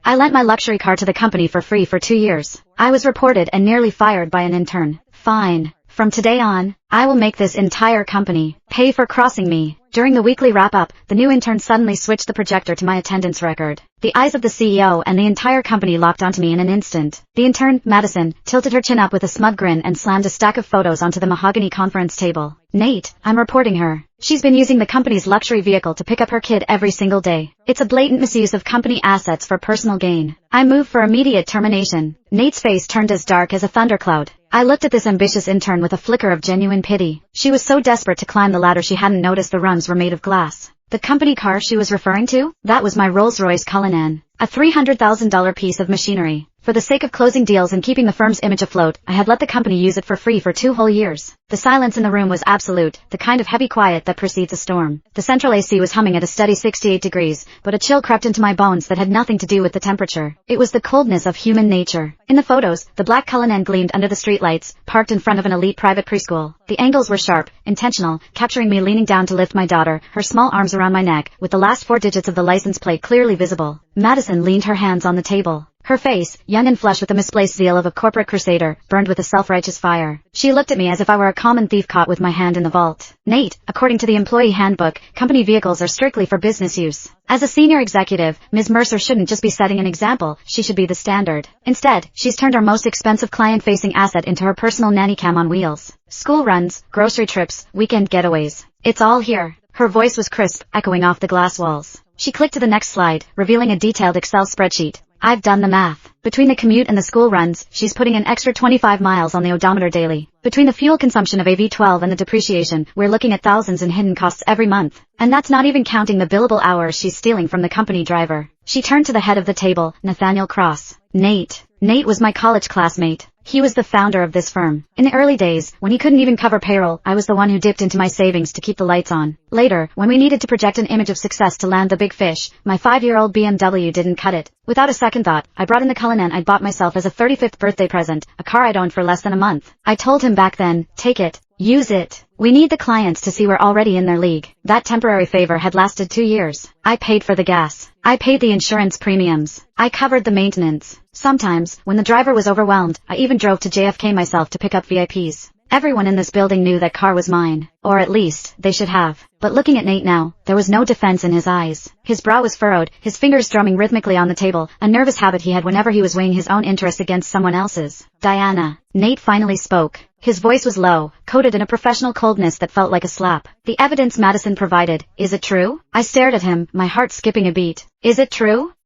I lent my luxury car to the company for free for 2 years. I was reported and nearly fired by an intern. Fine. From today on, I will make this entire company pay for crossing me. During the weekly wrap-up, the new intern suddenly switched the projector to my attendance record. The eyes of the CEO and the entire company locked onto me in an instant. The intern, Madison, tilted her chin up with a smug grin and slammed a stack of photos onto the mahogany conference table. Nate, I'm reporting her. She's been using the company's luxury vehicle to pick up her kid every single day. It's a blatant misuse of company assets for personal gain. I move for immediate termination. Nate's face turned as dark as a thundercloud. I looked at this ambitious intern with a flicker of genuine pity. She was so desperate to climb the ladder she hadn't noticed the rungs were made of glass. The company car she was referring to? That was my Rolls-Royce Cullinan, a $300,000 piece of machinery. For the sake of closing deals and keeping the firm's image afloat, I had let the company use it for free for 2 whole years. The silence in the room was absolute, the kind of heavy quiet that precedes a storm. The central AC was humming at a steady 68 degrees, but a chill crept into my bones that had nothing to do with the temperature. It was the coldness of human nature. In the photos, the black Cullinan gleamed under the streetlights, parked in front of an elite private preschool. The angles were sharp, intentional, capturing me leaning down to lift my daughter, her small arms around my neck, with the last 4 digits of the license plate clearly visible. Madison leaned her hands on the table. Her face, young and flush with the misplaced zeal of a corporate crusader, burned with a self-righteous fire. She looked at me as if I were a common thief caught with my hand in the vault. Nate, according to the employee handbook, company vehicles are strictly for business use. As a senior executive, Ms. Mercer shouldn't just be setting an example, she should be the standard. Instead, she's turned our most expensive client-facing asset into her personal nanny cam on wheels. School runs, grocery trips, weekend getaways. It's all here. Her voice was crisp, echoing off the glass walls. She clicked to the next slide, revealing a detailed Excel spreadsheet. I've done the math. Between the commute and the school runs, she's putting an extra 25 miles on the odometer daily. Between the fuel consumption of a V12 and the depreciation, we're looking at thousands in hidden costs every month. And that's not even counting the billable hours she's stealing from the company driver. She turned to the head of the table, Nathaniel Cross. Nate. Nate was my college classmate. He was the founder of this firm. In the early days, when he couldn't even cover payroll, I was the one who dipped into my savings to keep the lights on. Later, when we needed to project an image of success to land the big fish, my 5-year-old BMW didn't cut it. Without a second thought, I brought in the Cullinan I'd bought myself as a 35th birthday present, a car I'd owned for less than a month. I told him back then, take it. Use it. We need the clients to see we're already in their league. That temporary favor had lasted 2 years. I paid for the gas. I paid the insurance premiums. I covered the maintenance. Sometimes, when the driver was overwhelmed, I even drove to JFK myself to pick up VIPs. Everyone in this building knew that car was mine. Or at least, they should have. But looking at Nate now, there was no defense in his eyes. His brow was furrowed, his fingers drumming rhythmically on the table, a nervous habit he had whenever he was weighing his own interests against someone else's. Diana. Nate finally spoke. His voice was low, coated in a professional coldness that felt like a slap. The evidence Madison provided, is it true? I stared at him, my heart skipping a beat. Is it true?